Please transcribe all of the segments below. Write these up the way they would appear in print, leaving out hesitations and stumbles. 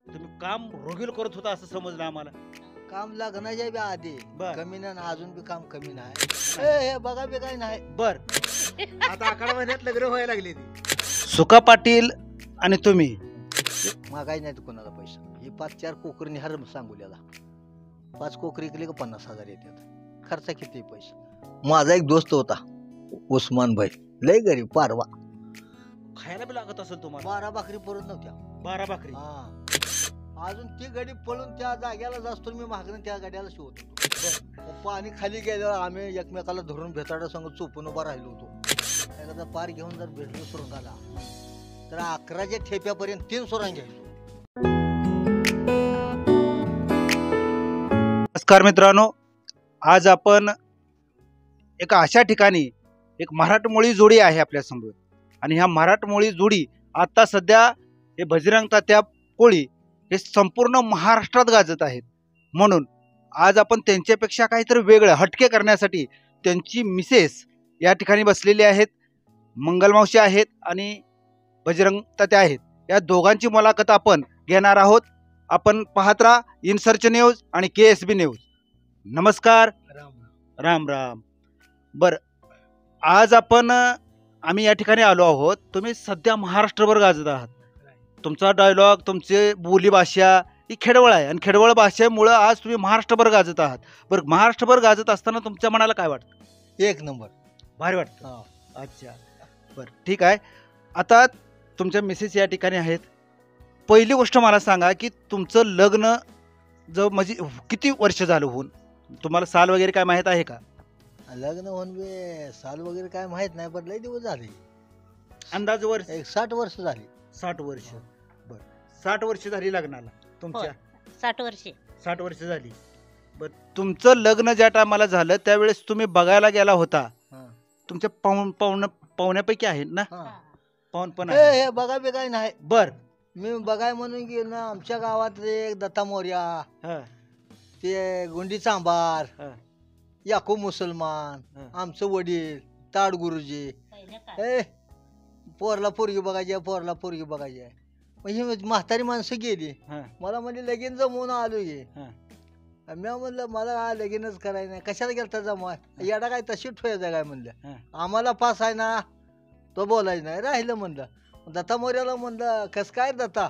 तुम्ही काम रोगील करत होता असं समजलं आम्हाला. काम लग्नाच्या बी आधी बर. कमी नाही आणि अजून बी काम कमी नाही. हे बघा बी काय नाही. बर आता 11 महिन्यात लग्न व्हायला लागली ती. सुका पाटील आणि तुम्ही मागाय नाही कोणाला पैसा. ही 5-4 कोकरी निहार सांगोल्याला 5 कोकरी केली का 50,000 येतात. खर्च किती पैसा. माझा एक दोस्त होता उस्मान भाई, लय गरीब पारवा. खायला बी लागत असेल तुम्हाला. 12 भाकरी पुरत नव्हत्या. 12 भाकरी. हा, अजून ती गाडी पळून त्या जाग्याला जास्तो मी मागणं त्या गाड्याला शिवत होतो. मग पाणी खाली गेल्यावर आम्ही एकमेकाला धरून भेताडा संग चोपून उभा राहिलो होतो. एखादा पार घेऊन जर भेटलो सुरंगाला तर 11च्या ठेप्यापर्यंत 3 सुरंग घ्यायचो. नमस्कार मित्रांनो, आज आपण एका अशा ठिकाणी एक मराठमोळी जोडी आहे आपल्या समोर आणि ह्या मराठमोळी जोडी आता सध्या हे बजरंग तात्या कोळी हे संपूर्ण महाराष्ट्रात गाजत आहेत. म्हणून आज आपण त्यांच्यापेक्षा काहीतरी वेगळं हटके करण्यासाठी त्यांची मिसेस या ठिकाणी बसलेली आहेत. मंगलमावशी आहेत आणि बजरंग तात्या आहेत. या दोघांची मुलाखत आपण घेणार आहोत. आपण पाहत राहा इन सर्च न्यूज आणि KSB न्यूज. नमस्कार. राम राम. बर, आज आम्ही या ठिकाणी आलो आहोत. तुम्ही सध्या महाराष्ट्रभर गाजत आहात. तुमचा डायलॉग, तुमची बोली भाषा ही खेडवळ आहे आणि खेडवळ भाषेमुळं आज तुम्ही महाराष्ट्रभर गाजत आहात. बरं, महाराष्ट्रभर गाजत असताना तुमच्या मनाला काय वाटतं? 1 नंबर भारी वाटतं. अच्छा, बरं ठीक आहे. आता तुमच्या मिसेस या ठिकाणी आहेत. पहिली गोष्ट मला सांगा की तुमचं लग्न म्हणजे किती वर्ष झालं होऊन? तुम्हाला साल वगैरे काय माहीत आहे का? लग्न होऊन बी साल वगैरे काय माहित नाही, पण लय दिवस झाले. अंदाज वर्ष? 60 वर्ष झाली. 60 वर्ष. बरं, 60 वर्ष झाली लग्नाला तुमच्या? 60 वर्षे. 60 वर्ष झाली. बरं, तुमचं लग्न ज्या टायमाला झालं त्यावेळेस तुम्ही बघायला गेला होता. हा. तुमच्या पाहुण्यापैकी आहेत ना? हा. पाहुण पण आहे. हे बघा बी काय नाही. बर. मी बघाय म्हणून गेलो ना, आमच्या गावात एक दत्ता मोर्या, हा, ते गुंडी चांबार, हा, याकू मुसलमान, हा. आमचं वडील ताड गुरुजी. ए पोरला पोरगी बघायची आहे, पोरला पोरगी बघायची आहे. मग ही म्हातारी माणसं गेली. हा, मला म्हणजे लगीन जमवून आलो गे. हा. मी म्हणलं मला लगीनच करायचं नाही. कशाला गेलता जमवाय? येडा काय तशी ठेवायचं काय म्हणलं. हा. आम्हाला पास आहे ना, तो बोलायचं नाही. राहिलं म्हणलं. दत्ता मोर्याला म्हणलं कस काय दत्ता,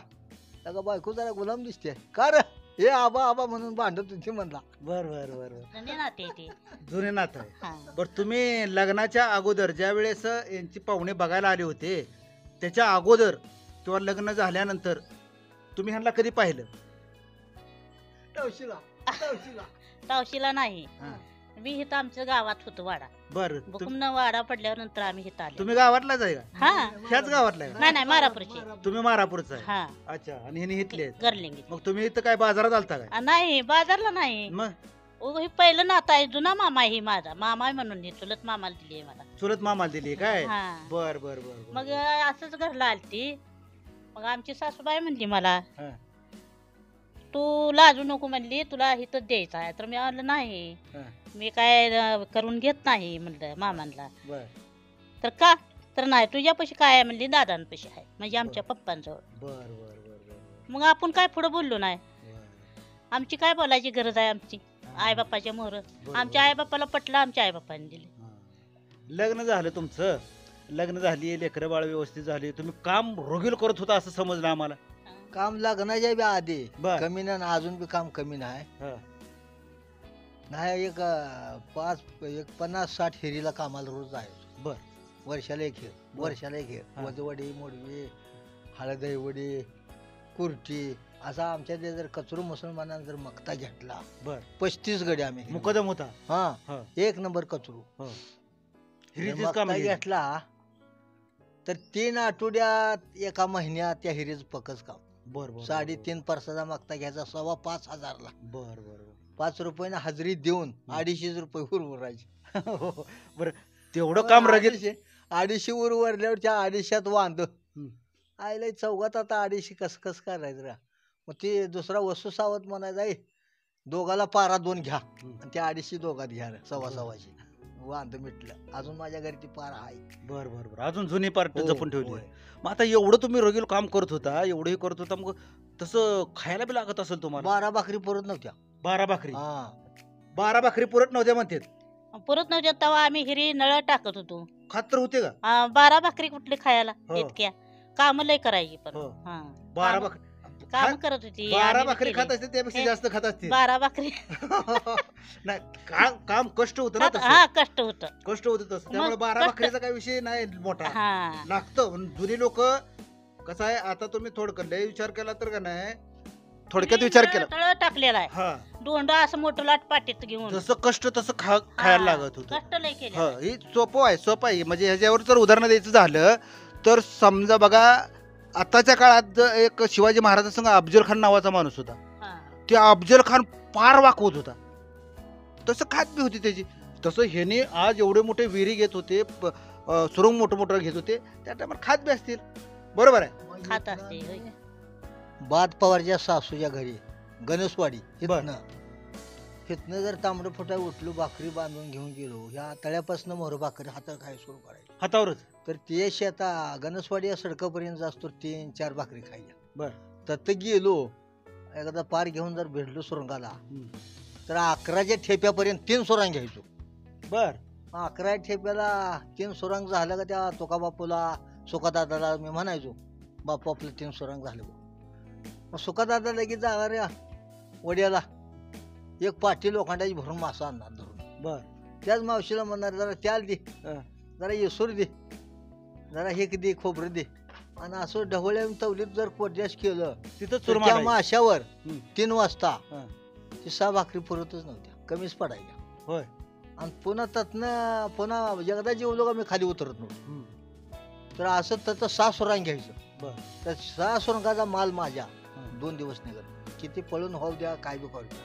त्याला बायको जरा गुलाम दिसते का रे, हे आबा आबा म्हणून भांडत होती म्हणला. बर बर बर बर. जुने नाते ते. जुने नातं आहे. हा. बरं, तुम्ही लग्नाच्या अगोदर ज्या वेळेस यांची पाहुणे बघायला आले होते त्याच्या अगोदर किंवा लग्न झाल्यानंतर तुम्ही ह्यांना कधी पाहिलं? तवशीला तवशीला तावशीला नाही. हा. मी इथं आमच्या गावात होतो वाडा. बरं, भूकंप वाडा पडल्यावर नंतर आम्ही इथं आलो. तुम्ही गावातलाच आहे का? हा. ह्याच गावातला आहे का? नाही मारापूरची. तुम्ही मारापूरचा आहे? हा. अच्छा, आणि ह्याने इथले आहेत. गरलिंगी. मग तुम्ही इथं काय बाजारात आलता काय? नाही बाजारला नाही. मग हे पहिलं नातं आहे, जुना मामा आहे. ही माझा मामा आहे म्हणून हे चुलत मामाला दिली मला. चुलत मामाला दिली काय? हा. बर बर बर बर. मग असंच घरला आलती. मग आमची सासूबाई म्हणली मला, हा. तू लाजू नको म्हणली, तुला इथं द्यायचं आहे. तर मी म्हणलं नाही, हा. मी काय करून घेत नाही म्हणलं मामांना. बर तर का? तर नाही, तुझ्यापाशी काय आहे म्हणली, दादांपाशी आहे, म्हणजे आमच्या पप्पांजवळ. बर बर बर बर मग आपण काय पुढे बोललो नाही. बर. आमची काय बोलायची गरज आहे आमची? आई बाप्पाच्या मोहर. आमच्या आई बाप्पाला पटलं, आमच्या आई बाप्पाने दिले. हा. लग्न झालं तुमचं, लग्न झाली, लेकरं बाळ व्यवस्थित झाली, तुम्ही काम रोगील करत होता असं समजलं आम्हाला. काम लग्नाच्या बी आधी बर. कमी नाही आणि अजून बी काम कमी नाही. हा. नाही एक 50-60 हेरीला कामाला रोज जायचो. बर. वर्षाला एक हेर, बर. वर्षाला एक हेर. हा. वजवडी मोडवी हळदईवडी कुर्टी असा आमच्या ते जर कचरू मुसलमानांना जर मक्ता घेतला बर. 35 गडी आम्ही मुकदम होता. हा हा. 1 नंबर कचरू. हो. जर हिरीचीच मक्ता कामं केली. घेतला तर 3 आठवड्यात 1 महिन्यात त्या हिरीच पकच काम. बर बर. 3.5 परसाचा मागता घ्यायचा 5,500ला. बर बर बर. 5 रुपयानं हजेरी देऊन 250 रुपये उरवायचे. बर, तेवढं काम रगेल. 250 उरवल्यावर त्या 250त वांद हम्म. आईला चौघात आता 250 कस करायचं रा. मग ते दुसरा वस्तू सावत म्हणायचा, दोघाला पारा 2 घ्या आणि त्या 250 दोघात घ्या, 1.25 वांद मिटलं. अजून माझ्या घरी ती पारा आहे. बर बर बर. अजून जुनी पार्ट हो, जपून ठेवली. होय. मग आता एवढं तुम्ही रोगील काम करत होता, एवढंही करत होता, मग तसं खायला बी लागत असेल तुम्हाला. 12 भाकरी पुरत नव्हत्या. 12 भाकरी. हा 12 भाकरी पुरत नव्हत्या म्हणतात. पुरत नव्हत्या तेव्हा आम्ही हिरी नळ टाकत होतो. खात तर होते का? 12 भाकरी कुठली खायला हो. इतक्या काम लय करायची पण. हो. हा 12 भाकरी काम करत होती. 12 आम्ही बी भाकरी केली. खात असते त्यापेक्षा हे- जास्त खात असते. 12 भाकरी नाही काम कष्ट होतं ना तसं. हा कष्ट होत. कष्ट होतं तसं त्यामुळे मग 12 कष्ट- भाकरीचा काही विषय नाही मोठा. हा लागतं जुनी लोक. कसं आहे आता तुम्ही थोडं लय विचार केला तर का नाही थोडक्यात विचार केला तळ टाकलेला आहे. हा दोंडा असं मोठं लाट पाटीत घेऊन जसं कष्ट तसं खायला लागत होतं. कष्ट लय केले. हा ही सोपं आहे म्हणजे ह्याच्यावर जर उदाहरण द्यायचं झालं तर समजा बघा आताच्या काळात एक शिवाजी महाराजांसंग अफजल खान नावाचा माणूस होता. ते अफजल खान फार वाकवत होता. तसं खात बी होती त्याची. तसं ह्याने आज एवढे मोठे विहिरी घेत होते सुरुंग मोठं घेत होते त्या टायमाला खात बी असतील. बरोबर आहे. खात असते होय. बाद पवारच्या सासूच्या घरी गणेशवाडी बरं. इथनं जर तांबडं फुटा उठलो भाकरी बांधून घेऊन गेलो ह्या तळ्यापासून मोर भाकरी हातात खाय सुरू करायची. हातावरच. तर ते शेता गणेशवाडी या सडकापर्यंत असतो 3-4 भाकरी खायच्या. बर. तर गेलो एखादा पार घेऊन जर भेटलो सुरंगाला तर 11च्या ठेप्यापर्यंत 3 सुरांग घ्यायचो. बर 11 ठेप्याला 3 सुरांग झालं का त्या तुका बापूला सुकादादाला मी म्हणायचो बापू आपलं 3 सुरांग झालं. मग सुकादादा लगेच जाणार या वड्याला एक पाठी लोखंडाची भरून मासा आणणार धरून. बर त्याच मावशीला म्हणणार जरा त्याल दे हं. जरा येसूर दे जरा हे दे खोबरं दे आणि असं ढवळ्या तवलीत जर कोड्यास केलं तिथं तर चुरमा त्या नाही. माशावर हं. 3 वाजता हं. ती 6 भाकरी पुरतच नव्हत्या कमीच पडायच्या. होय. आणि पुन्हा पुन्हा एकदा जेवलो का मी खाली उतरत नव्हतो. हं. तर असं त्याचं 6 सुरांग घ्यायचं. बर. तर 6 सुरंगाचा माल माझ्या हं. 2 दिवस निघत किती पळून होऊ द्या काय बी करू द्या.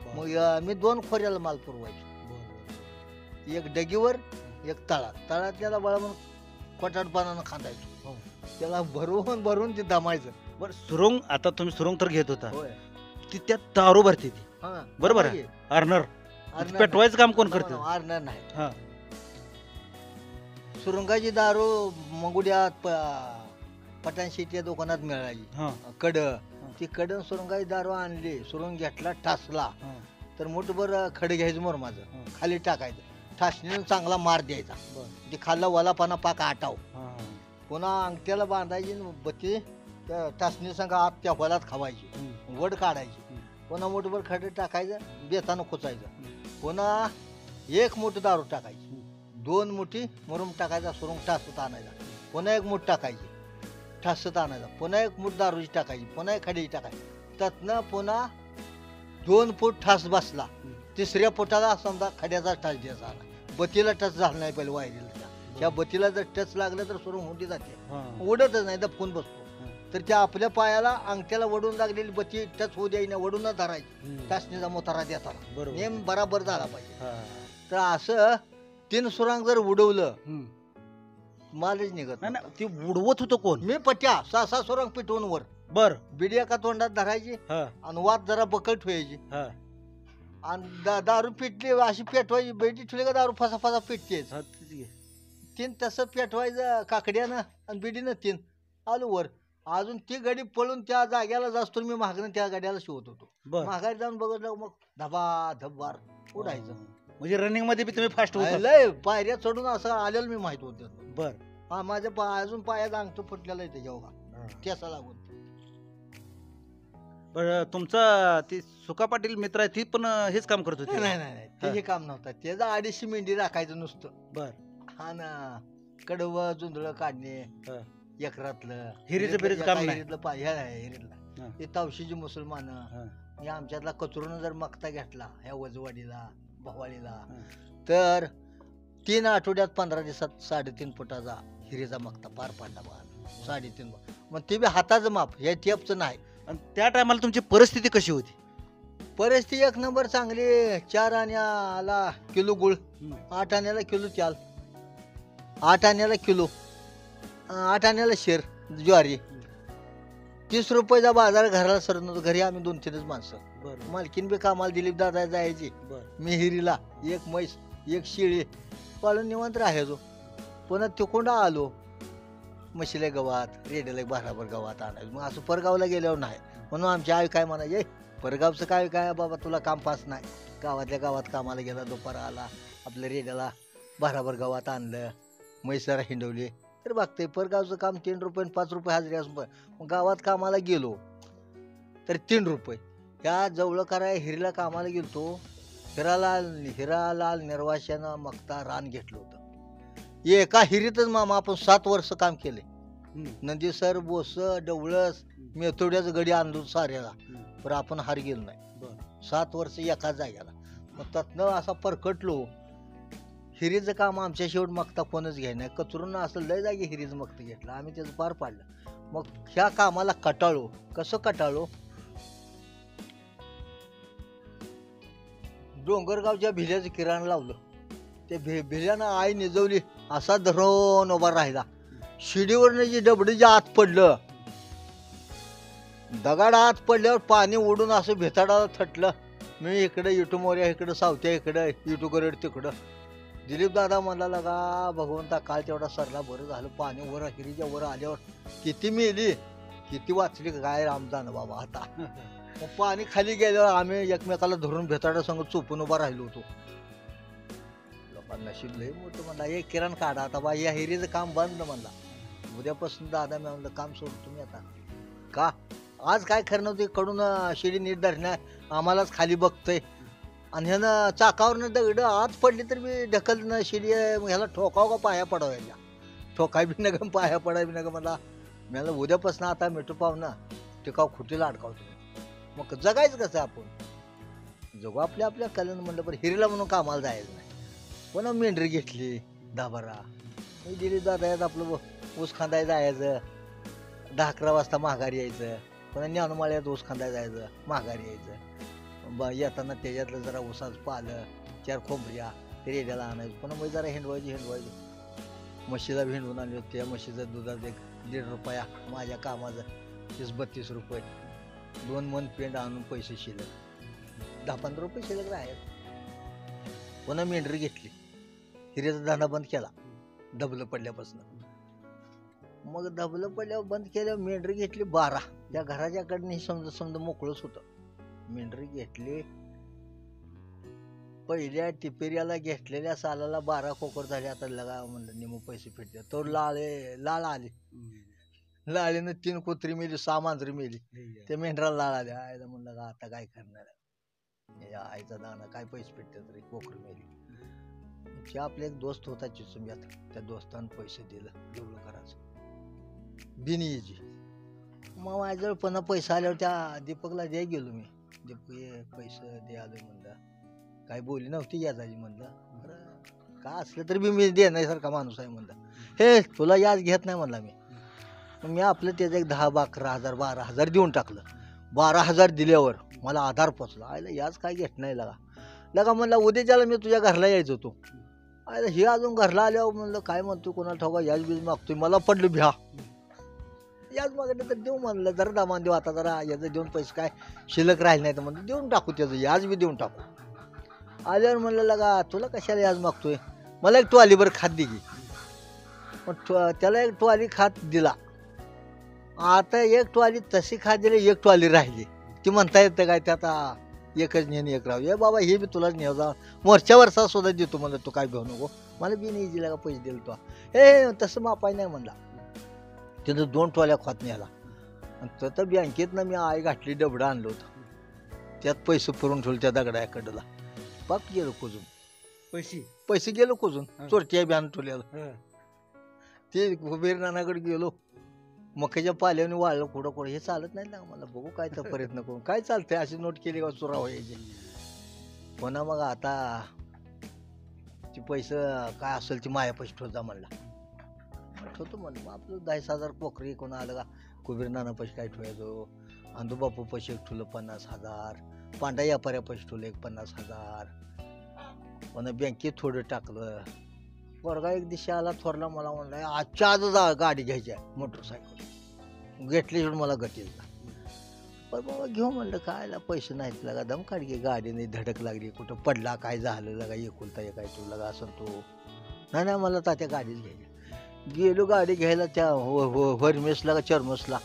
बर. मग मी 2 खोऱ्याला माल पुरवायचो. बर. एक डगीवर एक तळात त्याला बळा म्हणून कोटाटपणानं खांदायचो. हो. त्याला भरून ते दमायचं. बर सुरुंग आता तुम्ही सुरुंग तर घेत होता होय. ती त्यात दारू भरते ती. हा, बरोबर दमाई आहे. अर्नर अर्नर पेटवायचं काम कोण नाही. करतं? अर्नर नाही. हा सुरुंगाची दारू मंगुड्यात पटाण शेतीच्या दुकानात मिळाली. हा कड ती कडन सुरुंगाची दारू आणली सुरुंग घेतला टासला हा. तर मुठभर खड घ्यायचं मोर माझं हं. खाली टाकायचं ठासणीनं चांगला मार द्यायचा. बर. ते खाल्ला वलापाना पाक आटाव हा, हा. पुन्हा अंगठ्याला बांधायची न बत्ती त्या टासणी संग आत त्या वलात खावायची हं. वड काढायची. हं. पुन्हा मुठभर खड टाकायचं बेतानं खोचायचं. हं. पुन्हा 1 मूठ दारू टाकायची. हं. 2 मुठी मुरुम टाकायचा सुरुंग ठासत आणायचा. पुन्हा 1 मूठ टाकायची ठासत आणायचा. पुन्हा 1 मूठ दारूची टाकायची. पुन्हा 1 खडीची टाकायची. त्यातनं पुन्हा 2 फूट ठास बसला. हं. 3ऱ्या फुटाला समजा खड्याचा टच द्यायचा आला. बत्तीला टच झाला नाही पहिले वायरीला त्या बत्तीला जर टच लागलं तर सुरुंग हुंडी जाते. हा. उडतच नाही दपकून बसतो. हं. तर त्या आपल्या पायाला अंगठ्याला वडून लागलेली बत्ती टच होऊ द्यायची नाही वडूनच धरायची. हं. टासणीचा मोतारा देताना बरोबर. नेम बराबर झाला पाहिजे. हा. तर असं 3 सुरांग जर उडवलं हं. मालच निघत नाही नव्हता. ना, ती उडवत होतं कोण? मी पट्या 6 सुरांग पिटवून वर बर बिडी एका तोंडात धरायची हा आणि वात जरा बकल ठेवायची हा आणि दारू पिटली अशी पेटवायची बेटी ठेवली का दारू फसा फसा पिटतेच. हा, तीच घे. 3 तसं पेटवायचं काकड्यानं आणि बिडीनं 3 आलो वर. अजून ती गाडी पळून त्या जाग्याला जास्त मी मागणं त्या गाड्याला शिवत होतो. बर माघारी जाऊन बघितलं मग धबा धब्बार उडायचं. म्हणजे रनिंग मध्ये बी तुम्ही फास्ट होता. लय पायऱ्या चढून असं आलेलं मी माहित होतं. बर हा माझ्या अजून पायात अंगठं फुटलेलं आहे त्याच्या केसा लागून. बर तुमचा ती सुका पाटील मित्र आहे ती पण हेच काम करत होती. नाही ते हे काम नव्हतं. त्याचं 250 मेंढी राखायचं नुसतं. बर हा ना कडवं जुंधळं काढणे हा. एकरातलं हिरीचं बिरीचं काम नाही. हिरीतलं हिरीतला हा. ते तावशीची मुसलमान हा. या आमच्यातला कचरून जर मक्ता घेतला ह्या वजवाडीला भवाळीला हा. तर 3 आठवड्यात 15 दिवसात 3.5 फुटाचा हिरीचा मक्ता पार पाडला बघा. 3.5 मग ते बी हाताचं माप हे टेपचं नाही. आणि त्या टायमाला तुमची परिस्थिती कशी होती? परिस्थिती 1 नंबर चांगली. 4 आण्याला किलो गुळ, 8 आण्याला किलो त्याल, 8 आण्याला किलो, 8 आण्याला शेर ज्वारी. 30 रुपयाचा बाजार घराला सरत नव्हतं. घरी आम्ही 2-3च माणसं. बर मालकीन बी कामाला दिलीप दादा जायची. बर मी हिरीला 1 म्हैस 1 शेळी पाळून निवांत राहायचो. पुन्हा तिकोंडा आलो म्हशीला गवात रेड्याला 12 गवात आणायचो. मग असं परगावला गेल्यावर नाही म्हणून आमची आई काय म्हणायची, परगावचं काय काय बाबा, तुला काम पास नाही. गावातल्या गावात कामाला गेला, दुपार आला, आपल्या रेड्याला भराभर गावात आणलं, म्हैसारा हिंडवली. तर बघते परगावचं काम 3 रुपये 5 रुपये हजरी असून मग गावात कामाला गेलो तर 3 रुपये. ह्या जवळ कराय हिरीला कामाला गेलतो, हिरालाल निर्वाशानं मगता रान घेतलं होतं. एका हिरीतच मामा आपण 7 वर्ष काम केले. नंदीसर, बोस, डवळस, मेथोड्याचं गडी आणलो साऱ्याला, पण आपण हार गेलो नाही. 7 वर्ष एका जाग्याला. मग त्यातनं असा परकटलो. हिरीचं काम आमच्या शेवट मगता कोणच घ्याय नाही. कचरून असं लय जागी हिरीचं मगत घेतलं, आम्ही त्याचं पार पाडलं. मग ह्या कामाला कटाळलो. कसं कटाळलो, डोंगरगावच्या भिल्याचं किराणा लावलं. ते भिल्यानं आई निजवली, असा धरून उभा राहिला. शिडीवरनं जी डबडी आत पडलं, दगड आत पडल्यावर पाणी उडून असं भेताडाला थटलं. मी इकडं इटू मोर्या, इकडं सावत्या, इकडं इटू गरड, तिकडं. दिलीप दादा म्हणला, लगा भगवंता काळ तेवढा सरला, बरं झालं. पाणी वर हिरीच्या वर आल्यावर किती मेली किती वाचली काय रामदान बाबा. आता मग पाणी खाली गेल्यावर आम्ही एकमेकाला धरून भेताडा संग चोपून उभा राहिलो होतो. लोकांना नशीब लय मोठं म्हणला, हे किरण काढा आता बा, या हिरीचं काम बंद म्हणला. उद्यापासून दादा मी म्हणलं काम सोडतो तुम्ही आता. का आज काय खरं नव्हते, कडून शिडी नीट धरण्या आम्हालाच खाली बघतोय. आणि ह्यानं चाकावरनं दगड आत पडली तर मी ढकलणं शिडी ह्याला ठोकाव का पाया पडावायला, ठोकाय बी नका पाया पडाय बी नका. मला उद्यापासून आता मिठू पाहुणा टिकाव खुटीला अडकावतो. मग जगायचं कसं आपण, जगू आपल्या आपल्या कलन. म्हणलं बरं हिरीला म्हणून कामाला जायचं नाही. पुन्हा मेंढरी घेतली 10-12. मी दिली दादा आपलं ऊस खांदायला जायचं, 10-11 वाजता माघारी यायचं. पुन्हा ज्ञानमाळ्यात ऊस खांदायला जायचं, माघारी यायचं. येताना त्याच्यातलं जरा ऊसाचं पालं, 4 खोंबऱ्या रेड्याला आणायचं. पुन्हा मग जरा हिंडवायची. म्हशीला हिंडवून आणली होती. त्या म्हशीचं दुधाचं 1.5 रुपया, माझ्या कामाचं 30-32 रुपये. 2 मन पेंड आणून पैसे शिल्लक, 10-15 रुपये शिल्लक राहायचं. पुन्हा मेंढरी घेतली, हिऱ्याचा धंदा बंद केला डबलं पडल्यापासून. मग डबलं पडल्यावर बंद केल्यावर मेंढरी घेतली 12. त्या घराच्याकडनं समजा मोकळंच होतं. मेंढरी घेतली, पहिल्या टिपेऱ्याला घेतलेल्या सालाला 12 कोकर झाले. आता लगा म्हणलं निम पैसे फिटले. तो लाळ आली, लाळीनं 3 कुत्री मेली, 6 मांजरी मेली. ते मेंढराला लाळ आले. आयला म्हणलं का आता काय करणार, आईचा दाना काय पैसे फिटते तरी कोकर मेली. आपले एक दोस्त होता चिचुंब्यात, त्या दोस्तानं पैसे दिलं जेवढं करायचं बिनीजी. मग माझ्याजवळ पुन्हा पैसा आल्यावर त्या दीपकला द्याय गेलो मी. दीपक पैसे दे आलो म्हणलं, काय बोली नव्हती याजाची म्हणलं. बरं का असलं तरी बी मी देण्यासारखा माणूस आहे म्हणलं. हे तुला याज घेत नाही म्हणला मी. मी आपलं त्याचं एक 10-11 हजार 12,000 देऊन टाकलं. 12,000 दिल्यावर मला आधार पोचला. आयला याज काय घेत नाही लगा म्हणला, उद्याच्याला मी तुझ्या घरला यायचं होतो. आयला हे अजून घरला आल्यावर म्हणलं काय म्हणतो, कोणाला ठोका याज बीज मागतोय. मला पडलं भ्या, याच मागणं तर देऊ म्हणलं, जरा दामान देऊ आता, जरा याचं देऊन पैसे काय शिल्लक राहिले नाही तर म्हणलं देऊन टाकू, त्याचं याज बी देऊन टाकू. आल्यावर म्हणलं लगा तुला कशाला याज मागतोय, मला एक टोलीभर खात दे की. मग त्याला एक टोली खात दिला. आता एक टोली तशी खात दिली, एक टोली राहिली. ती म्हणता येतं काय, ते आता एकच नेहमी एक राहू. ये बाबा हे बी तुलाच नेऊ जा, वरच्या वर्षा सुद्धा देतो म्हणलं, तू काय घेऊ नको, मला बी नाही दिला का पैसे दिले तो. हे तसं मापाय नाही म्हणला. तिथं 2 टोल्या खात न्याला. आणि तर बँकेतनं मी आई घातली डबडं आणलं होतं, त्यात पैसे पुरून ठेवले त्या दगडाकडला. पाक गेलो कुजून, पैसे गेलो कुजून. चोरट्या बी आणून ठेवलेलं. ते कुबेर नानाकडे गेलो, मक्याच्या पाल्याने वाळलं कुठं हे चालत नाही ना मला. बघू काय तर प्रयत्न करून काय चालतंय, अशी नोट केली का चोरा व्हायची. पुन्हा मग आता ती पैसे काय असेल ती माया पैसे ठेवता म्हणला. ठेवतो म्हणलं. मग आपलं 10,000 कोकरी कोणा आलं का, कुबेर नाना पैसे काय ठेवायचो, आंदूबापू पैसे ठेवलं 50,000, पांडा यापाऱ्या पैसे ठेवलं 50,000. पुन्हा बँकेत थोडं टाकलं. वर्गा एक दिवशी आला थोरला, मला म्हणला आजच्या आज गाडी घ्यायची आहे, मोटरसायकल घेतली म्हणून मला गटीला. पण बाबा घेऊ म्हणलं, कायला पैसे नाहीत लगा, दम काढ घे. गाडीने धडक लागली, कुठं पडला काय झालं लगा, एकुलता एक काय तू लगा असं तो नाही मला तात्या गाडीच घ्यायची. गेलो गाडी घ्यायला त्या हरमेसला का चरमसला,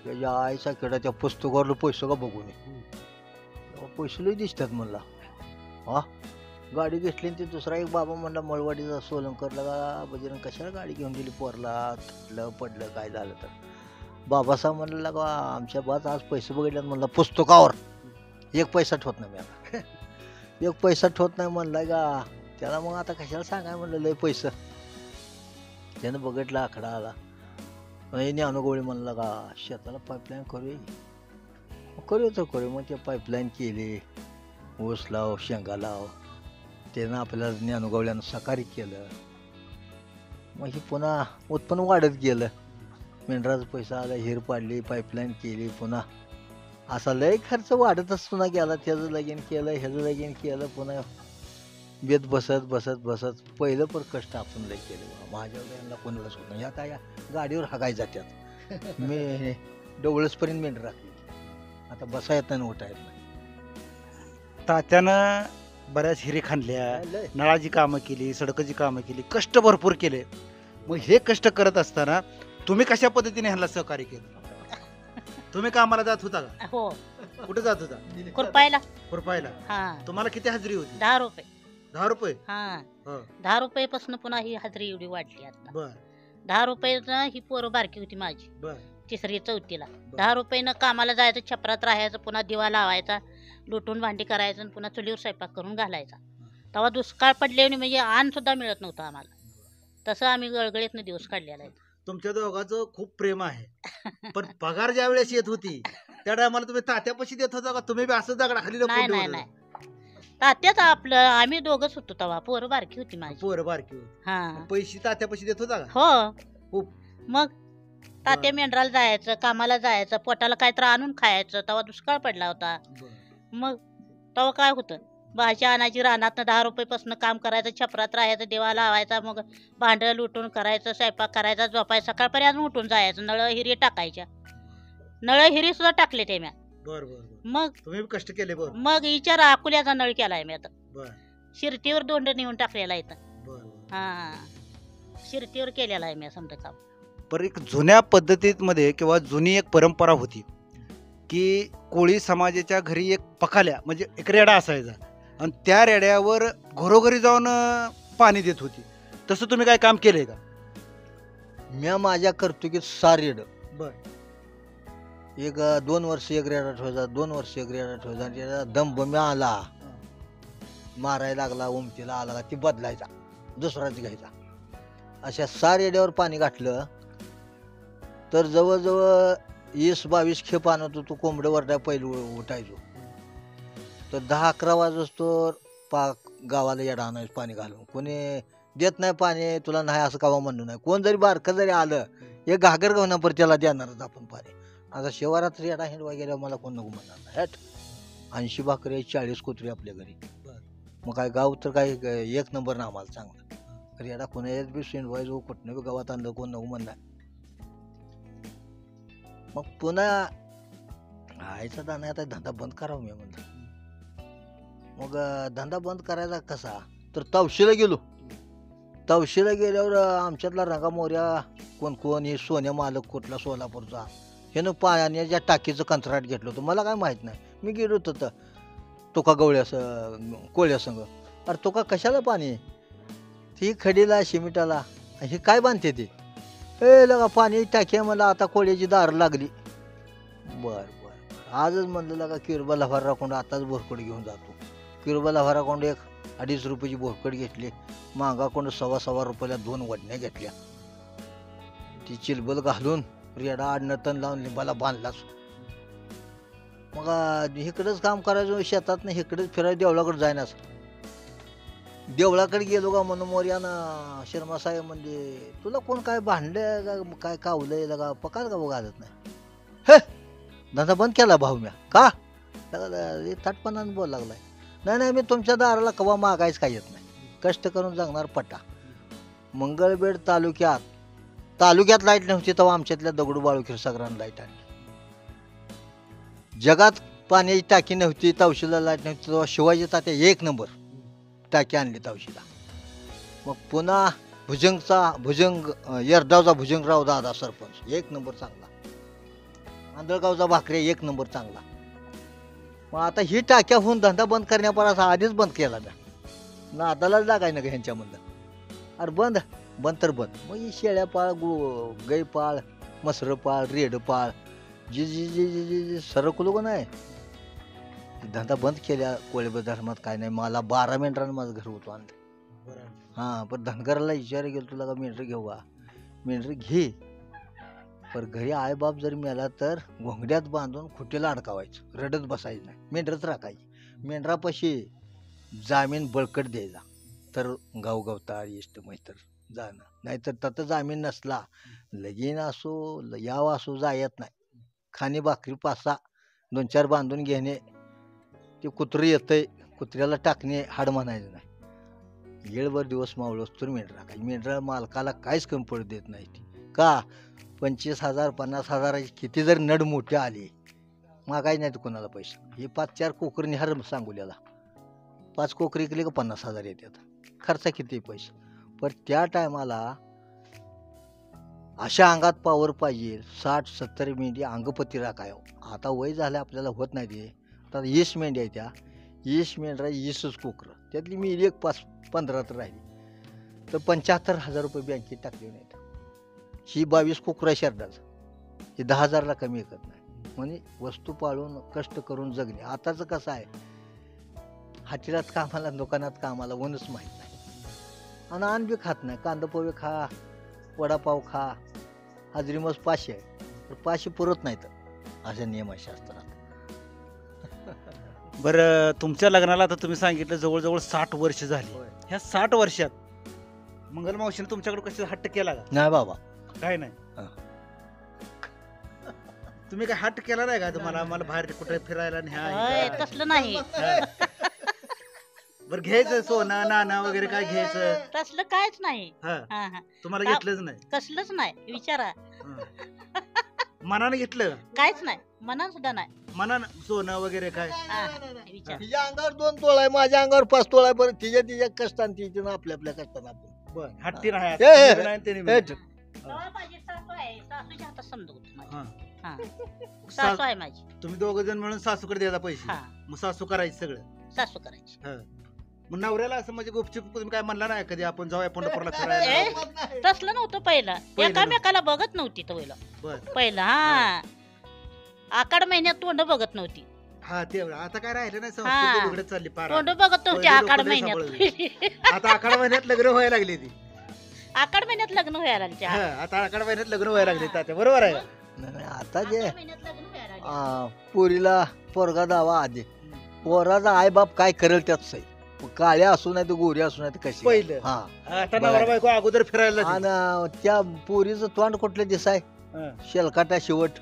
त्याच्या आईचा किडा त्या पुस्तकावरलं पैसे का बघू नये पैसे लई दिसतात म्हणला. हा गाडी घेतली आणि ते दुसरा एक बाबा म्हणला मळवाडीचा सोलंकरला का बजरंग कशाला गाडी घेऊन दिली पोरला तुटलं पडलं काय झालं तर. बाबासाहेब म्हणला का आमच्या बात आज पैसे बघितल्यात म्हणला पुस्तकावर एक पैसा ठेवत नाही मी आता एक पैसा ठेवत नाही म्हणलाय का. त्याला मग आता कशाला सांगाय म्हणलं लय पैसे. त्यानं बघितला आकडा आला ज्ञानगोळी म्हणला का शेताला पाईपलाईन करूया तर करूया. मग ते पाईपलाईन केली ऊस लाव शेंगा लाव त्यानं आपल्याला ज्ञानगवळ्यानं साकारी केलं. मग ही पुन्हा उत्पन्न वाढत गेलं. मेंढराचा पैसा आला हिर पाडली पाईपलाईन केली पुन्हा असा लय खर्च वाढतच पुन्हा गेला. त्याचं लगीन केलं ह्याचं लगीन केलं पुन्हा बेत बसत बसत बसत पहिलं पण कष्ट आपण लय केलं. माझ्या यांना कोणालाच होत नाही. आता या गाडीवर हागाय जात्यात मी डवळसपर्यंत मेंढर राखली आता बसा येत नाही उठा येत नाही. तात्यानं बऱ्याच हिरे खांदल्या नळाची कामं केली सडकाची कामं केली कष्ट भरपूर केले. मग हे कष्ट करत असताना तुम्ही कशा पद्धतीने ह्यांना सहकार्य केलं? तुम्ही कामाला जात होता का? हो कुठे जात होता? खुरपायला. खुरपायला. हा तुम्हाला किती हजेरी होती? 10 रुपये. 10 रुपये. हा हो. 10 रुपयेपासून पुन्हा ही हजेरी एवढी वाढली आता. बर 10 रुपयानं ही पोरं बारकी होती माझी बर 3री 4थीला. 10 रुपयानं कामाला जायचं छपरात राहायचं पुन्हा दिवा लावायचा लुटून भांडी करायचं आणि पुन्हा चुलीवर स्वयंपाक करून घालायचा. तेव्हा दुष्काळ पडले म्हणजे अन्न सुद्धा मिळत नव्हतं आम्हाला. तसं आम्ही गळगळीतनं दिवस काढलेला आहे. तुमच्या दोघांचं खूप प्रेम आहे पण पगार ज्या वेळेस येत होती त्या टायमाला तुम्ही तात्यापाशी देत होता का तुम्ही बी असं दगडा खाली नाही नाही नाही तात्याच आपलं आम्ही दोघंच होतो तेव्हा पोरं बारकी होती माझी. पोरं बारकी होती. हा पैसे तात्यापाशी देत होता का? हो खूप. मग तात्या मेंढराला जायचं कामाला जायचं पोटाला काहीतरी आणून खायचं. तेव्हा दुष्काळ पडला होता. मग तेव्हा काय होतं भाजी आणायची रानातनं 10 रुपयेपासून काम करायचं छपरात राहायचं देवा लावायचा मग भांडं लुटून करायचं स्वयंपाक करायचा झोपायचं सकाळपर्यंत उठून जायचं. नळ हिरी टाकायच्या नळ हिरी सुद्धा टाकले ते म्या. बर बर मग तुम्ही कष्ट केले. बर मग विचार अकोल्याचा नळ केलाय मी आता. बर शिरतीवर दोंड नेऊन टाकलेला इथं. बर हा शिरतीवर केलेला आहे मी समजा काम. पर एक जुन्या पद्धतीमध्ये किंवा जुनी एक परंपरा होती की कोळी समाजाच्या घरी एक पखाल्या म्हणजे एक रेडा असायचा आणि त्या रेड्यावर घरोघरी जाऊन पाणी देत होती. तसं तुम्ही काय काम केलंय का? म्या माझ्या कर्तुकीत 6 रेड बर एक 2 वर्ष एक रेडा ठेवायचा 2 वर्ष एक रेडा ठेवायचा आणि त्याला दम बम्या आला मारायला लागला उमतीला आला का ती बदलायचा दुसराच घ्यायचा. अशा 6 रेड्यावर पाणी घातलं तर जवळजवळ 20-22 खेप आणत होतो. कोंबडं वरड्या पहिलं उठायचो तर 10-11 वाजतो गावाला येडा आणायचं पाणी घालून. कोणी देत नाही पाणी तुला नाही असं कावा म्हणणं नाही. कोण जरी बारकं जरी आलं एक घागर घेऊन पर त्याला देणारच आपण पाणी. आता शिवारात रेडा हिंडवा गेल्यावर मला कोण नको म्हणणार नाही. हट 80 भाकरी 40 कुत्री आपल्या घरी. मग काय गाव तर काय एक नंबर ना आम्हाला चांगला रेडा कोणाच बी शिंडवायचो कुठनं बी गावात आणलं कोण नको म्हणणार. मग पुन्हा आयचा दाना आता धंदा बंद करावा मी म्हणलं. मग धंदा बंद करायचा कसा तर तवशीला गेलो. तवशीला गेल्यावर आमच्यातला रंगा मोऱ्या कोण कोण हे सोन्या मालक कुठला सोलापूरचा ह्यानं पाण्याच्या टाकीचं कंत्राट घेतलं होतं. मला काय माहीत नाही. मी गेलो होतो तर तुका कोळ्यासंग. अरे तुका कशाला पाणी ती खडीला शिमिटाला हे काय बांधते ते ए लगा पाणी टाकी मला आता कोळ्याची दार लागली. बर बर आजच म्हणलं लगा किरबा लभार राखून आताच बोरकड घेऊन जातो. किरबा लभार राखून 1-2.5 रुपयाची बोरकड घेतली. मागाकोंड 1.25 रुपयाला 2 वडण्या घेतल्या. ती चिलबल घालून रेडा आडणं तण लावून लिंबाला बांधलाच. मग इकडंच काम करायचं शेतातनं इकडेच फिरायचं देवळाकडे जायनाच. देवळाकडे गेलो का म्हणून मोर्यानं शर्मा साहेब म्हणजे तुला कोण काय भांडलंय का काय कावलंय लगा पकाल का घालत नाही. हे धंदा बंद केला भाऊ म्या का ताटपणानं बोल लागलाय. नाही नाही मी तुमच्या दाराला कवा मागायच काय येत नाही. कष्ट करून जगणार पट्टा. मंगळवेढ तालुक्यात लाईट नव्हती तेव्हा आमच्यातल्या दगडू बाळू क्षीरसागरानं लाईट आणली. जगात पाण्याची टाकी नव्हती तवशीला लाईट नव्हती तेव्हा शिवाजी तात्या 1 नंबर टाकी आणली तवशीला. मग पुन्हा भुजंग यरडावचा भुजंगराव दादा सरपंच 1 नंबर चांगला. आंधळगावचा भाकरी एक नंबर चांगला. मग आता ही टाक्या होऊन धंदा बंद करण्यापर्यंत आधीच बंद केला ना. नादालाच लागाय ना ह्यांच्यामधलं. अरे बंद तर बंद. मग ही शेळ्या पाळ, गाई पाळ, मसरं पाळ, रेड पाळ, जी जी जी जी जी जी सरकलो का नाही धंदा बंद केल्या. कोळी धर्मात काय नाही. मला 12 मेंढरानं माझं घर होतो आणलं. हां, पण धनगराला विचार गेलो तुला का मेंढर घेऊ का? मेंढर घे, पण घरी आईबाप जर मेला तर घोंगड्यात बांधून खुटीला अडकावायचं, रडत बसायचं नाही, मेंढरच राखायची. मेंढरापाशी जामीन बळकट द्यायचा, तर गावगावता इष्ट मैत्र जाणं. नाहीतर तत जामीन नसला, लगीन असो याव असो जायत नाही. खाणी भाकरी पासा 2-4 बांधून घेणे, ते कुत्रं येतंय कुत्र्याला टाकणे हाड म्हणायचं नाही. येळभर दिवस मावळस तर मेंढर राखायची. मेंढरा मालकाला काहीच कमी पडू देत नाही. का 25,000 50,000 किती जर नड मोठे आले, मागायचे नाहीत कोणाला पैसे. हे 5-4 कोकर निहार सांगोल्याला 5 कोकर इकले का 50,000 येतात. खर्च किती पैसे. पण त्या टायमाला अशा अंगात पावर पाहिजे. 60-70 मेंढी अंगपती राखायव. आता वय झालं आपल्याला होत नाही ते. आता 20 मेंढ्या आहेत. त्या 20 मेंढरा 20च कोकरं, त्यातली मी 1-5-15 तर राहिली, तर 75,000 रुपये बँकेत टाकले नाहीत. ही 22 कोकरा शर्टाचं, हे 10,000ला कमी ऐकत नाही. म्हणजे वस्तू पाळून कष्ट करून जगणे. आताचं कसं आहे, हातीरात कामाला दुकानात कामाला ऊनच माहीत नाही, आणि अन्न बी खात नाही. कांदा पोहे खा, वडापाव खा, हाजरी मग 500 आहे, तर 500 पुरत नाहीत. असे नियम आहे शास्त्रात. बरं, तुमच्या लग्नाला आता तुम्ही सांगितलं जवळजवळ 60 वर्ष झाली. होय. ह्या 60 वर्षात मंगल मावशीने तुमच्याकडे कशी हट्ट केला का? नाही बाबा, काय नाही. हा. तुम्ही काय हट्ट केला नाही का? तुम्हाला मला बाहेर कुठे फिरायला न्या होय, तसलं नाही. बरं, घ्यायचं सोनं नाणं वगैरे काय घ्यायचं? तसलं कायच नाही. हा, हा हा, तुम्हाला घेतलंच नाही? कसलंच नाही. विचारा. हा. मनानं घेतलं? कायच नाही, मनात सुद्धा नाही. मनानं सोनं वगैरे काय? हा, विचार. तिच्या अंगावर 2 तोळा आहे, माझ्या अंगावर 5 तोळा आहे. बरं, तिच्या कष्टाने तिच्या आपल्या कष्टाने आपण. बर, हट्टी नाही. हे, हे, तुम्ही नाही, त्याने बी हे, नाही. तेव्हा माझी सासू आहे, सासूच्या हातात समजत होतं माझ्या. हा. हा, सा- सासू आहे माझी. तुम्ही 2 जण मिळून सासूकडे द्यायचा पैसे, हा, मग सासू करायचं सगळं. सासू करायची. हा. मग नवऱ्याला असं म्हणजे गुपचूप तुम्ही काय म्हणला नाही कधी आपण जाऊया पंढरपूरला ए, फिरायला? तसलं नव्हतं पहिलं. पहिलं एकामेकाला बघत नव्हती पहिलं. बर. पहिलं हा, आकाड महिन्यात तोंड बघत नव्हती. हा, ते आता काय राहिलं नाही. हा. संस्कृती बिघडत चालली पार. तोंड बघत नव्हती पहिले लोकं आकाड नाही महिन्यात. आता 11 महिन्यात लग्न व्हायला लागली ती. आकाड महिन्यात लग्न व्हायला लागली. हा, आता 11 महिन्यात लग्न व्हायला लागली तात्या, बरोबर आहे का? नाही, आता जे आकाड महिन्यात लग्न व्हायला लागली. पोरीला पोरगा दावा आधी, पोराचा आईबाप काय करेल त्यात सही. काळ्या असू नाही तर गोरी असू नाही तर कशी. पहिलं. हा, आता नवरा बायको अगोदर फिरायला लागली. आणि त्या पोरीचं तोंड कुठलं दिसाय, हा. शेलकाटा शेवट.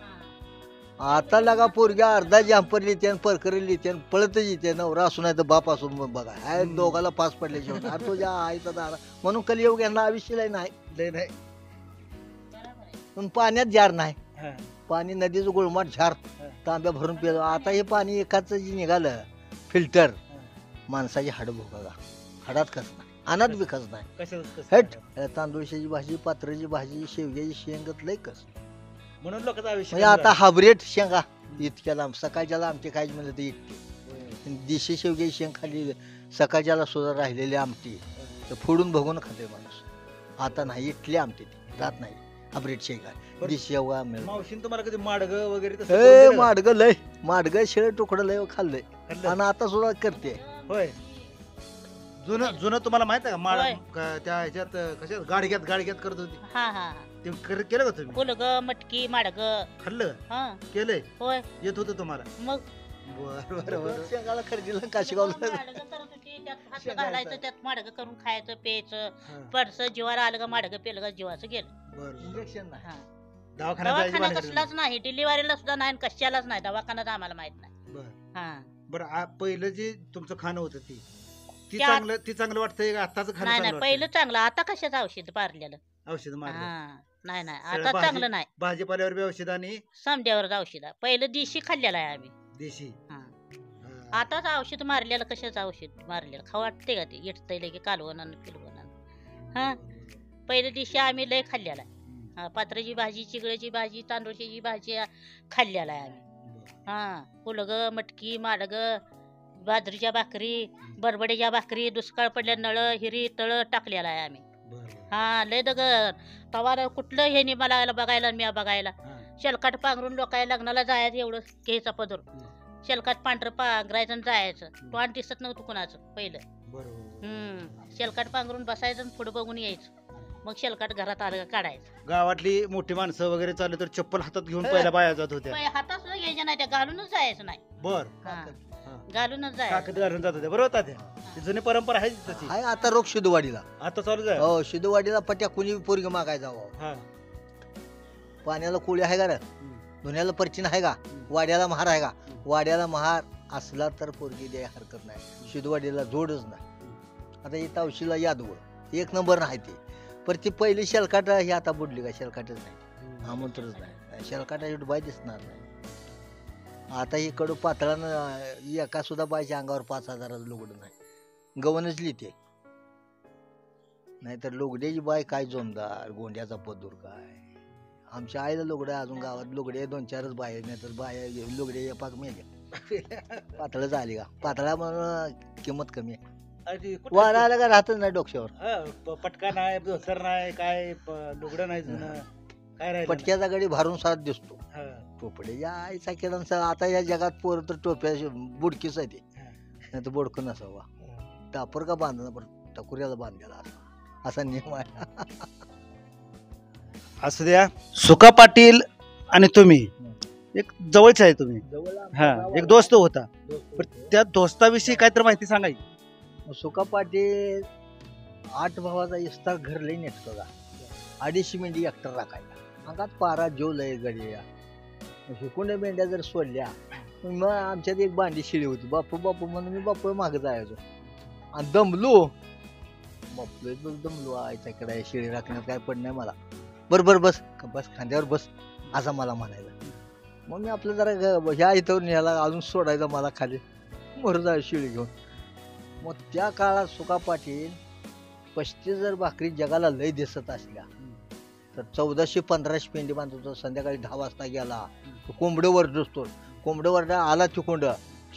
आता लगा पोरग्या अर्धा जॅम्पर लिहिते, परकरी लिहिते, पळतच येते. नवरा असू नाही तर बाप असू. मग बघा, हाय दोघाला पास पडले शेवट. अरे तुझ्या आईचा दारा म्हणून कलियुग यांना आयुष्यला नाही. लय नाही. पण पाण्यात जार नाही. हा. पाणी नदीचं गुळमाट झार हा. तांब्या भरून पिलो. आता हे पाणी एकाच जे निघालं फिल्टर, माणसाची हाड भोगा, हाडात कस नाही, अनात बी कस नाही. कसं हेट तांदूळशाची भाजी, पात्राची भाजी, शेवग्याची शेंगत लय कस. म्हणून लोकांचं आयुष्य म्हणजे आता हायब्रिड शेंगा इतक्या लांब. सकाळच्याला आमटी खायची म्हणलं तर इतकी देशी शेवग्याची शेंग खाली, सकाळच्याला सुद्धा राहिलेली आमटी तर फोडून बघून खाते माणूस. आता नाही, इटली आमटी ती जात नाही. हायब्रिड शेंगा बरं. देशी शेवगा मिळत. मावशीन तुम्हाला कधी माडग वगैरे तसं करून दिलं का? माडग लय, माडग शिळे तुकडं लय खाल्लंय. खाल्लं? आणि आता सुद्धा करते. होय. जुनं तुम्हाला माहित आहे का? माड होय. त्या ह्याच्यात कशात गाडग्यात करत होती हा हा, ते केलं का तुम्ही? फुलग मटकी माडग. खाल्लं? हा, केलंय? होय. येत होतं तुम्हाला? मग बरं बरं बरं. शेंगाला खरेदीला काशीगावला माडगं करत होती, त्यात हात घालायचं, त्यात माडगं करून खायचं प्यायचं. हा. पडसं जीवाला आलं का माडगं पेलं का जीवाचं गेलं. बरं. इंजेक्शन नाही. हा, दवाखान्यात जायची दवाखाना भानगड कसलाच नाही, डिलिव्हरीला सुद्धा नाही, आणि कशालाच नाही. दवाखान्यात आम्हाला माहित नाही. नाही. बरं. हा, बरं, पहिलं जे तुमचं खाणं होतं ती त्या- चांगलं वाटतंय का आताच खाणं नाही चांगलं नाही, पहिलं चांगलं. आता कशाचं औषध पारलेलं. वाटतंय? औषध मारलं हा, नाही नाही, सगळं आता भाजी- चांगलं नाही. भाजीपाल्यावर बी औषध आणि समड्यावरच औषध आहे. पहिलं देशी खाल्लेलं आहे आम्ही. देशी. हा, हा. आताच औषध मारलेलं. कशाचं औषध मारलेलं खाऊ वाटते का ते? इटतंय की कालवण आणि फिलवण. हा, पहिलं दिवशी आम्ही लय खाल्लेला आहे. हा, पात्राची भाजी, चिगळ्याची भाजी, तांदूळची भाजी खाल्लेला आहे आम्ही. हा, कुलग, मटकी, माडग, बाजरीच्या भाकरी, बरबड्याच्या भाकरी, दुष्काळ पडल्या नळ, हिरी, तळ टाकलेला आहे आम्ही. हा, लय दगड तवा कुठलं हे नाही मला बघायला मी बघायला. शेलकाट पांघरून लोकांना लग्नाला जायचं एवढं घ्यायचा पदर. शेलकाट पांढरं पांघरायचं आणि जायचं. तोंड दिसत नव्हतं कुणाचं पहिलं. शेलकाट पांघरून बसायचं आणि पुढं बघून यायचं. मग शेलकाट घरात आलं काढायचं. गावातली मोठी माणसं वगैरे चालले तर चप्पल हातात घेऊन पहिला बाया जात होत्या. हातात सुद्धा घ्यायच्या नाही, त्या घालूनच जायचं नाही. बर, घालूनच जायचं. काकत घालून जात होत्या. बरोबर तात्या, ती जुनी परंपरा आहे तशी. आहे आता रोग शिदवाडीला. आता चालू आहे. हो, शिदवाडीला पट्या कुणी पोरगी मागाय जावं. पाण्याला कोळी आहे का रे? धुण्याला परचीन आहे का? वाड्याला महार आहे का? वाड्याला महार असला तर पोरगी द्याय हरकत नाही. शिदवाडीला जोडच नाही. आता ही तावशीला यादव एक नंबर नाही ते. पण ती पहिली शेलकाट ही आता बुडली का? शेलकाटच नाही, आमंत्रच नाही. शेलकाटा बाय दिसणार नाही. आता ही कडू पातळानं एका सुद्धा बायच्या अंगावर 5,000 लुगडं नाही. गवनच लिहिते. नाहीतर लुगड्याची बाय काय जोमदार, गोंड्याचा पदूर काय. आमच्या आईला लुगडे अजून गावात लुगडे 2-4च बाहेर, नाही तर बाया लुगडे पाक मेल्या. पातळच आली का? पातळा म्हणून किंमत कमी आहे. वारा आला का राहतच नाही डोक्यावर. पटका नाही, धोतर नाही, काय लुगडं नाही जुनं काय राहिलं. पटक्याचा गडी भारून साथ दिसतो. टोपडे या आईचा केला. आता या जगात पोर तर टोप्या बुडकीच आहे ते, नाही तर बोडकं नसावा. टापर का बांधला पण टकुऱ्याला बांधलेला असा नियम आहे. असू द्या. सुका पाटील आणि तुम्ही एक जवळचे आहे तुम्ही. हा, एक दोस्त होता. त्या दोस्ताविषयी काहीतरी माहिती सांगायची. सुका पाटील 8 भावाचा इस्तार घर लई नेटतो का. 250 मेंढी एकटर राखायला. अंगात पारा जेव लय गडी. हुकुंड मेंढ्या जर सोडल्या मग आमच्यात एक बांडी शिळी होती. बापू बापू म्हणून मी बापू मागे जायचो आणि दमलो. बापू दमलो आईच्याकडे शिळी राखण्यात काय पड नाही मला. बरोबर बस बस खांद्यावर बस असा मला म्हणायला. मग मी आपलं जरा ह्या इथं न्यायला अजून सोडायचं मला खाली मर जाय शिळी घेऊन. मग त्या काळात सुका पाटील 35 जर भाकरी जगाला लय दिसत असल्या तर 1400-1500 पेंडी बांधतो. संध्याकाळी 10 वाजता गेला कोंबडं वरडतो. कोंबडं वरडा आला तिकोंड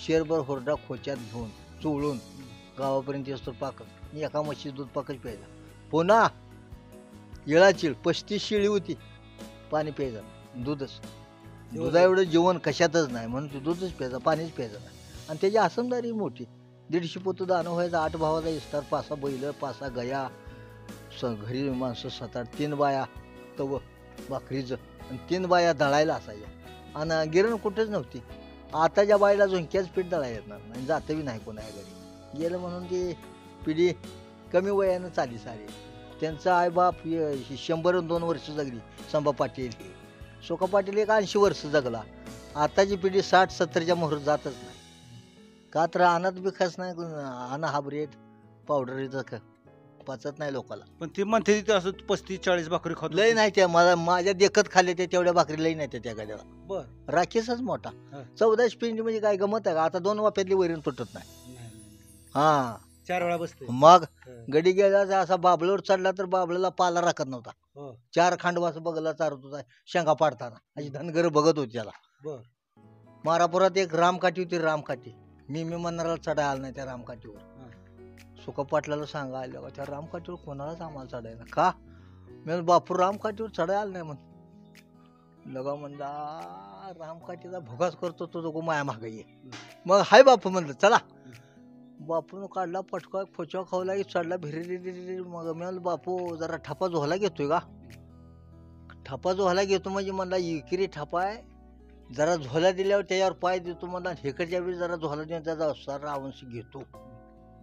शेरभर होरडा खोच्यात घेऊन चोळून गावापर्यंत येतो पाक. मी एका म्हशी दूध पाकच प्यायला. पुन्हा येळाची 35 शेळी होती. पाणी प्यायचं दूधच. दुधा एवढं जेवण कशातच नाही म्हणून ते दूधच प्यायचं, पाणीच प्यायचं नाही. आणि त्याची आसमदारी मोठी. 150 पोतं दाणं व्हायचं. 8 भावाचा इस्तार, 5 बैल, 5 गया, घरी माणसं 7-8, 3 बाया तव भाकरीचं आणि 3 बाया दळायला असायच्या. आणि गिरण कुठेच नव्हती. आताच्या बायला झोंक्याच पीठ दळायला येणार नाही, जातही नाही कोणाच्या घरी. गेलं म्हणून ती पिढी कमी वयानं चाली सारी. त्यांचा आईबाप 102 वर्ष जगली. संभा पाटील, सुका पाटील 80 वर्ष जगला. आताची पिढी 60-70च्या मोहर जातच नाही. का तर आणत बी खास नाही. आणा हा ब्रेड पावडर पचत नाही लोकाला. पण ती म्हणते तिथे असं 35-40 भाकरी खात लय नाही त्या. मला माझ्या देखत खाल्ले ते तेवढ्या भाकरी लई नाही त्या गाड्याला. बर, राखेसच मोठा. 14 पिंडी म्हणजे काय गमत आहे का? आता 2 वाफ्यातली वैरण तुटत नाही. हा, 4 वेळा बसते. मग गडी गेला असा बाबळावर चढला तर बाबळाला पाला राखत नव्हता. 4 खांडवास बघला चारत होता शेंगा पाडताना. अशी धनगर बघत होती त्याला. बर, मारापुरात एक रामकाठी होती. रामकाठी मी म्हणणारा चढाय आला नाही त्या रामकाठीवर. सुका पाटलाला सांगा आलं का त्या रामकाठीवर कोणालाच आम्हाला चढायला का? मी बापू रामकाठीवर चढाय आलं नाही म्हण. लगा म्हणला रामकाठीचा भोगाच करतो तो माया मागे ये. मग हाय बापू म्हणलं चला. बापून काढला पटका फोचा खावला की चढला भिरी. मग मी बापू जरा ठपा झोला घेतोय का? ठपा झोला घेतो म्हणजे म्हणला इकिरी ठपा आहे. जरा झोला दिल्यावर त्याच्यावर पाय देतो म्हणला. हेकडच्या वेळी जरा झोला देऊन त्याचा सारा रावणशी घेतो.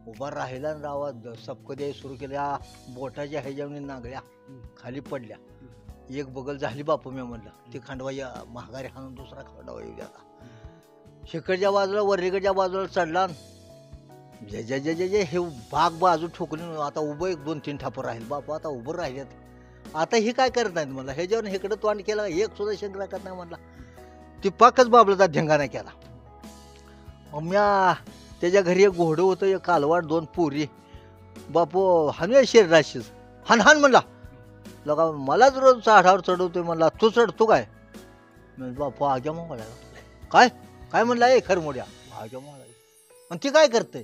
उभा राहिला आणि रावा सबक द्याय सुरू केल्या. बोटाच्या ह्याच्यावर नागळ्या खाली पडल्या. एक बगल झाली बापू मी म्हणलं. ते खांडवा या महागारी हाणून दुसरा खांडवा येऊ द्या. शेकडच्या बाजूला वरकडच्या बाजूला चढला. जे जे जे जे जे हे भाग बाजू ठोकली. आता उभं 1-2-3 ठापर राहील. बापू आता उभं राहिल्यात. आता हे काय करत नाहीत म्हणला. ह्याच्यावर हेकडं तोंड केलं एक सुद्धा शंक राखत नाही म्हणला. ती पाकच बाबळाचा ढेंगाणा केला. म्या त्याच्या घरी एक घोडं होतं, एक कालवाड, 2 पोरी. बापू हाणूया शरीराशीच. हान हान म्हणला. लगा मलाच रोज झाडावर चढवतोय म्हणला, तू चढतो काय? म्हणलं बापू आग्या मोकळा काय काय म्हणला ए खरमोड्या आग्या मोकळा आणि ती काय करते?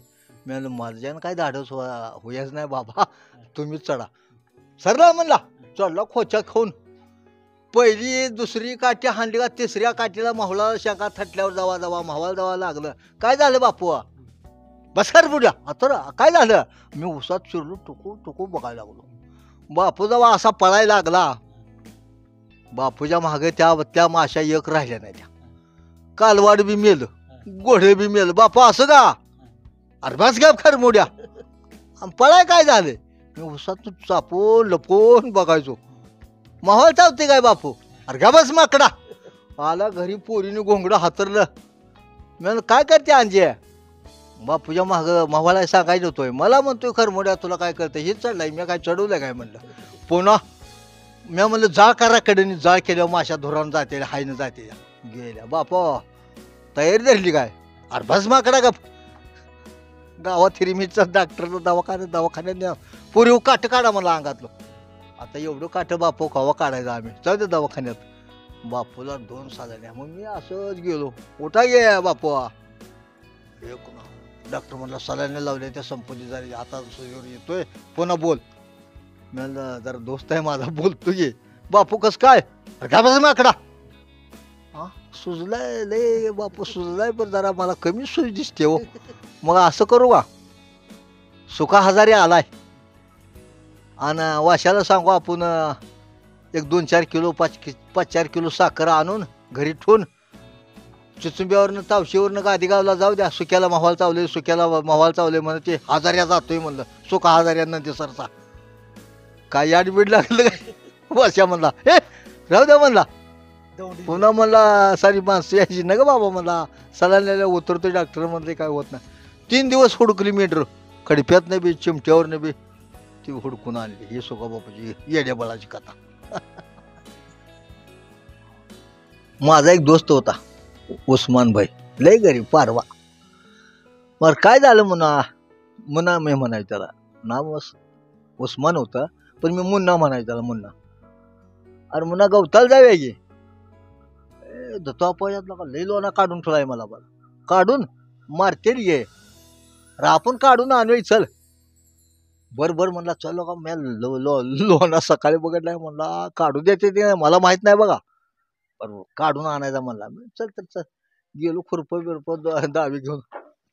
मी म्हणलं माझ्यानं काय धाडस होयाच नाही बाबा, तुम्हीच चढा. सरला म्हणला, चढला खोच्या खाऊन. पहिली दुसरी काठी हांडली का तिसऱ्या काठीला माहुला शेंगा थटल्यावर जावा जावा मावाला जावा लागलं. काय झालं बापू? बस कर बुड्या आता काय झालं? मी उसात शिरलो, टुकू टुकू बघायला लागलो. बापू जेव्हा असा पळायला लागला, बापूच्या मागे त्या माशा एक राहिल्या नाही. त्या कालवाड बी मेल, घोडे बी मेल. बापू असं का? अरे बस घ्या खर मोड्या. पळाय काय झालं? मी उसात चापून लपवून बघायचो. माहोल चावते काय बापू? अरे घ्या बस माकडा. आला घरी पोरीने घोंगडं हातरलं. मी काय करते अंजे? बापूच्या माग मावाला सांगायचं होतोय. मला म्हणतोय खरमोड्या तुला काय करतं? हेच चढलाय. मी काय चढवलंय काय म्हणलं. पुन्हा मी म्हणलं जाळ करा कडेने. जाळ केल्यावर माशा धोरण जाते हायनं जाते. गेल्या बापा तयारी धरली काय? अरे बस माकडा का गावात हिरीमीचा डॉक्टरचा दवाखान्यात न्या. पुरी काठ काढा मला अंगातलं. आता एवढं काठ बापू कवा काढायचं आम्ही? जाऊ दे दवाखान्यात. बापूला 2 साजाल्या. मग मी असंच गेलो. उठा गे बापू. डॉक्टर म्हणला सलाईने लावले त्या संपत्ती झाली. आता येतोय पुन्हा बोल. म्हणलं जरा दोस्त आहे माझा बोलतो ये. बापू कस काय? घ्या माकडा. हा सुजलाय लय बापू सुजलाय, पण जरा मला कमी सूज दिसते हो. मग असं करू का? सुका हजारी आलाय आणि वाशाला सांगू आपण 1-2-4 किलो 5-4 किलो साखर आणून घरी ठेवून चिचुंब्यावरनं तावशीवरनं गादीगावला जाऊ द्या. सुक्याला माहवाल चावले, सुक्याला माहवाल चावले म्हणत ते हजार्या जातोय म्हणलं. सुका हजार्यानं ते सरसा काय याडबीड लागलं काय? वाशा म्हणला हे राहू द्या म्हणला. पुन्हा म्हणला सारी माणसं यायची ना ग बाबा म्हणला. सलाईला उतरतोय डॉक्टर म्हणते काय होत नाही. 3 दिवस हुडकली मीटर. खडप्यात नाही बी चिमट्यावर नाही बी ती हुडकून आणली. ही सुका बापूची येड्या बळाची कथा. माझा एक दोस्त होता उस्मान भाई, लय गरीब पारवा. मग काय झालं मुन्ना मी म्हणायचं त्याला. नाव उस्मान होतं पण मी मुन्ना म्हणायचं त्याला. मुन्ना अरे मुन्ना गवताला जाऊया की. दत्तापायातला का लई लोणा काढून ठेवलाय मला. काढून मारते गे आपण काढून आणू चल. बर म्हणला चल का. मी लोणा सकाळी बघितलाय म्हणला. काढू देते ते मला माहित नाही बघा, बरोबर काढून आणायचा म्हणला. चल तर चल. गेलो खुरप बिरप दावी घेऊन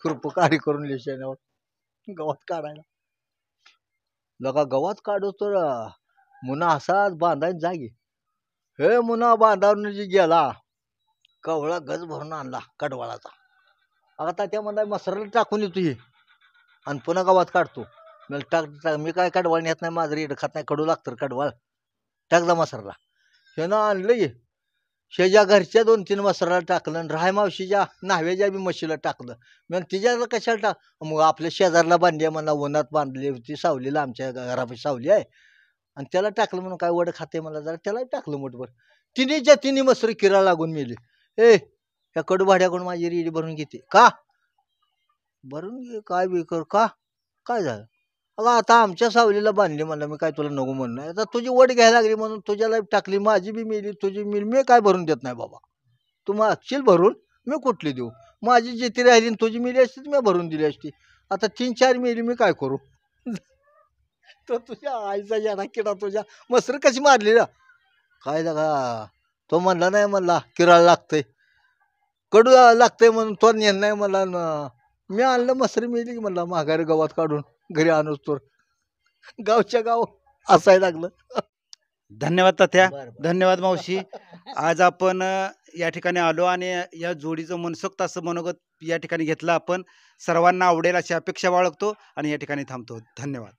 खुरप काढी करून लेशाण्यावर गवत काढायला. लगा गवत काढू तर मुना असाच बांधायला जागी. हे मुना बांधावरून जी गेला कवळा गज भरून आणला कडवाळाचा. आता त्या म्हणला मसराला टाकून येतो ही आणि पुन्हा गवत काढतो. मी काय कडवाळ नेत नाही. माझं रेड खात नाही. कडू लागतं कडवाळ. टाकला मसराला. हे ना आणलं ये शेजा घरच्या 2-3 मसराला टाकलं. राय मावशीच्या न्हाव्याच्या बी म्हशीला टाकलं. मग तिच्याला कशाला टाक. मग आपल्या शेजारला बांधली म्हणला. उन्हात बांधली होती सावलीला. आमच्या घरापाशी सावली आहे आणि त्याला टाकलं म्हणून काय वड खाते मला जरा. त्याला टाकलं मोठभर. तिन्ही मसर किरा लागून मेली. ह्या कडू भाड्याकडून माझी रेडी भरून घेते का? भरून घे काय बेकर का? काय झालं? अगं आता आमच्या सावलीला बांधली म्हणलं. मी काय तुला नको म्हणणं. आता तुझी वड घ्यायला लागली म्हणून तुझ्याला टाकली. माझी बी मेली तुझी मेली. मी काय भरून देत नाही बाबा. तू मागशील भरून मी कुठली देऊ? माझी जिथे राहिली तुझी मेली असती मी भरून दिली असती. आता 3-4 मेली मी काय करू? तो तुझ्या आईचा याडा किडा तुझ्या मसर कशी मारली ना काय लागा. तो म्हणला नाही म्हणला किराळ लागतंय कडू लागतंय म्हणून तो नेल नाही म्हणला. मी आणलं मसरी मेली की म्हणला माघारी गवत काढून घरी आणूच तर गावच्या गाव असायला लागलं. धन्यवाद तात्या. धन्यवाद मावशी. आज आपण या ठिकाणी आलो आणि या जोडीचं मनसोक्त असं मनोगत या ठिकाणी घेतलं आपण. सर्वांना आवडेल अशी अपेक्षा बाळगतो आणि या ठिकाणी थांबतो. धन्यवाद.